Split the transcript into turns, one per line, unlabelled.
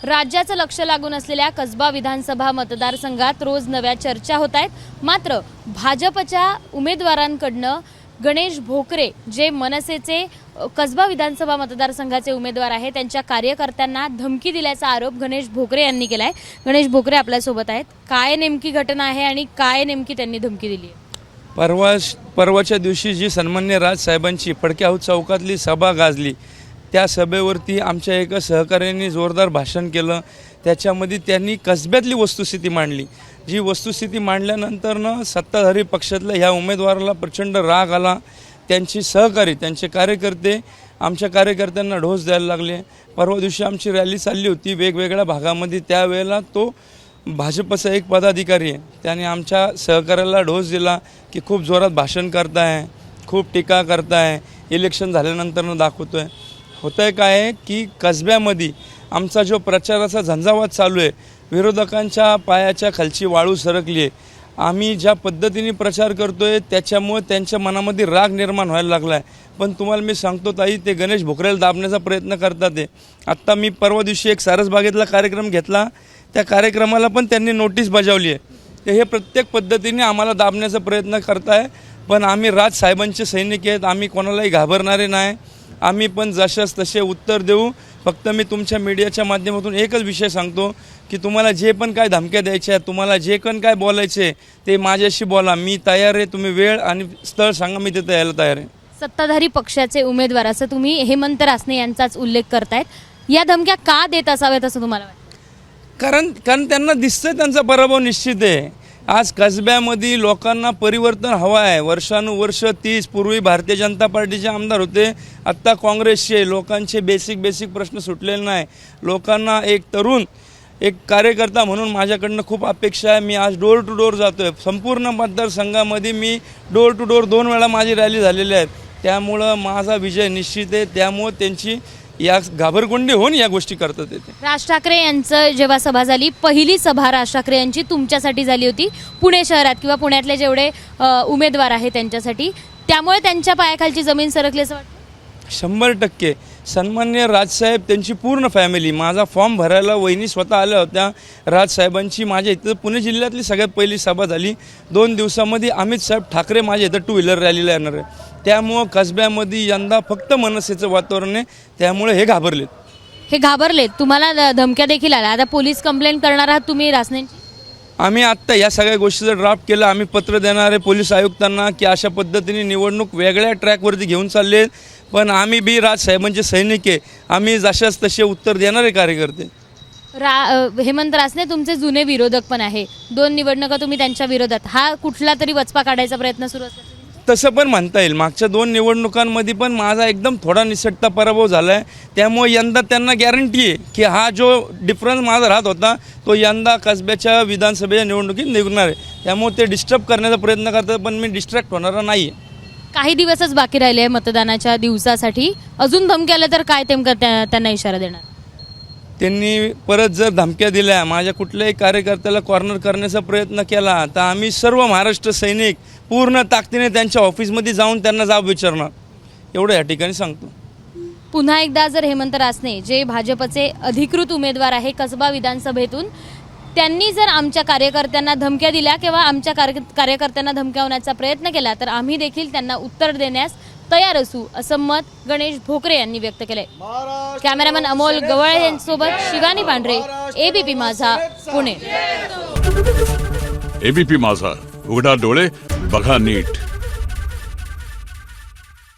राज्याचं लक्ष लागून असलेल्या कसबा विधानसभा मतदारसंघात रोज नव्या चर्चा होत आहेत। मात्र भाजपच्या उमेदवारांकडनं गणेश भोकरे जे मनसेचे कसबा विधानसभा मतदारसंघाचे उमेदवार आहेत त्यांच्या कार्यकर्त्यांना धमकी दिल्याचा आरोप गणेश भोकरे यांनी केलाय। गणेश भोकरे आपल्या सोबत आहेत। काय नेमकी घटना आहे आणि काय नेमकी त्यांनी धमकी दिली आहे?
परवाच्या दिवशी जी सन्मान्य राजसाहेबांची फडके हाऊस चौकातली सभा गाजली, त्या सभेवरती आमच्या एका सहकार्याने जोरदार भाषण केलं। त्याच्यामध्ये त्यांनी कसब्यातली वस्तुस्थिती मांडली। जी वस्तुस्थिती मांडल्यानंतर सत्ताधारी पक्षातल्या ह्या उमेदवाराला प्रचंड राग आला। त्यांची सहकारी त्यांचे कार्यकर्ते आमच्या कार्यकर्त्यांना ढोस द्यायला लागले। परवा दिवशी आमची रॅली चालली होती वेगवेगळ्या भागामध्ये, त्यावेळेला तो भाजपचा एक पदाधिकारी आहे, त्याने आमच्या सहकार्याला ढोस दिला की खूप जोरात भाषण करताय, खूप टीका करताय, इलेक्शन झाल्यानंतर दाखवतोय। होतंय काय की कसब्यामध्ये आमचा जो प्रचाराचा झंझावात चालू आहे, विरोधकांच्या पायाच्या खालची वाळू सरकली आहे। आम्ही ज्या पद्धतीने प्रचार करतोय त्याच्यामुळे त्यांच्या मनामध्ये राग निर्माण व्हायला लागला आहे। पण तुम्हाला मी सांगतो ताई, ते गणेश भोकरेला दाबण्याचा प्रयत्न करतात आहे। आत्ता मी परवा दिवशी एक सारसबागेतला कार्यक्रम घेतला, त्या कार्यक्रमाला पण त्यांनी नोटीस बजावली आहे। ते हे प्रत्येक पद्धतीने आम्हाला दाबण्याचा प्रयत्न करताय। पण आम्ही राजसाहेबांचे सैनिक आहेत, आम्ही कोणालाही घाबरणारे नाही। आम्ही पण जशास तसे उत्तर देऊ। फक्त मी तुमच्या मीडियाच्या माध्यमातून एकच विषय सांगतो की तुम्हाला जे पण काय धमक्या द्यायच्या, तुम्हाला जे पण काय बोलायचे ते माझ्याशी बोला, मी तयार आहे। तुम्ही वेळ आणि स्थळ सांगा, मी तिथे यायला तयार आहे।
सत्ताधारी पक्षाचे उमेदवार असं तुम्ही हेमंत रासने यांचाच उल्लेख करतायत। या धमक्या का देत असाव्यात असं तुम्हाला वाटतं?
कारण त्यांना दिसतंय त्यांचा पराभव निश्चित आहे। आज कसब्यामध्ये लोकांना परिवर्तन हवं आहे। वर्षानुवर्ष 30 पूर्वी भारतीय जनता पार्टीचे आमदार होते, आत्ता काँग्रेसचे। लोकांचे बेसिक प्रश्न सुटलेले नाही। लोकांना एक तरुण एक कार्यकर्ता म्हणून माझ्याकडनं खूप अपेक्षा आहे। मी आज डोर टू डोर जातो आहे। संपूर्ण मतदारसंघामध्ये मी डोर टू डोर 2 वेळा माझी रॅली झालेली आहे। त्यामुळं माझा विजय निश्चित आहे। त्यामुळं त्यांची या घाबरगुंडी होऊन या गोष्टी करतात येते।
राज ठाकरे यांचं जेव्हा सभा झाली, पहिली सभा राज ठाकरे यांची तुमच्यासाठी झाली होती, पुणे शहरात किंवा पुण्यातले जेवढे उमेदवार आहेत त्यांच्यासाठी, त्यामुळे त्यांच्या पायाखालची जमीन सरकली असं वाटतं?
100% सन्मान्य राजसाहेब, त्यांची पूर्ण फॅमिली, माझा फॉर्म भरायला वहिनी स्वतः आल्या होत्या। राजसाहेबांची माझ्या इथं पुणे जिल्ह्यातली सगळ्यात पहिली सभा झाली। 2 दिवसामध्ये अमित साहेब ठाकरे माझ्या इथं 2 व्हीलर रॅलीला येणार आहे। त्यामुळं कसब्यामध्ये यंदा फक्त मनसेचं वातावरण आहे, त्यामुळे हे घाबरलेत। तुम्हाला धमक्या देखील आल्या। आता पोलीस कंप्लेंट करणार आहात तुम्ही रासनेंची? आम्ही आत्ता या सगळ्या गोष्टीचं ड्राफ्ट केलं। आम्ही पत्र देणार आहे पोलीस आयुक्तांना की अशा पद्धतीने निवडणूक वेगळ्या ट्रॅकवरती घेऊन चालले, पण आम्ही बी राजसाहेबांचे सैनिक आहे। आम्ही जशाच तसे उत्तर देणारे कार्यकर्ते।
हेमंत रासने तुमचे जुने विरोधक पण आहे, 2 निवडणुका तुम्ही त्यांच्या विरोधात, हा कुठला तरी वचपा काढायचा प्रयत्न सुरू असतो?
तसं पण म्हणता येईल। मागच्या 2 निवडणुकांमध्ये पण माझा एकदम थोडा निसटता पराभव झाला आहे। त्यामुळे यंदा त्यांना गॅरंटी आहे की हा जो डिफरन्स माझा राहत होता तो यंदा कसब्याच्या विधानसभेच्या निवडणुकीत निघणार आहे। त्यामुळे ते डिस्टर्ब करण्याचा प्रयत्न करतात, पण मी डिस्ट्रॅक्ट होणारा नाही आहे।
काही दिवसच बाकी राहिले आहे मतदानाच्या दिवसासाठी, अजून धमकी आल्या तर काय त्यांना इशारा देणार?
त्यांनी परत जर धमक्या दिल्या, माझ्या कुठल्याही कार्यकर्त्याला कॉर्नर करण्याचा प्रयत्न केला, तर आम्ही सर्व महाराष्ट्र सैनिक पूर्ण ताकदीने त्यांच्या ऑफिसमध्ये जाऊन त्यांना जाब विचारणार, एवढं या ठिकाणी सांगतो।
पुन्हा एकदा जर हेमंत रासने जे भाजपचे अधिकृत उमेदवार आहे कसबा विधानसभेतून, त्यांनी जर आमच्या कार्यकर्त्यांना धमक्या दिल्या किंवा आमच्या कार्यकर्त्यांना धमकावण्याचा प्रयत्न केला तर आम्ही देखील त्यांना उत्तर देण्यास तयार असू, असं मत गणेश भोकरे यांनी व्यक्त केलंय। कॅमेरामॅन अमोल गवळे यांच्यासोबत शिवानी पांढरे, एबीपी माझा, पुणे।
एबीपी माझा, उघडा डोळे बघा नीट।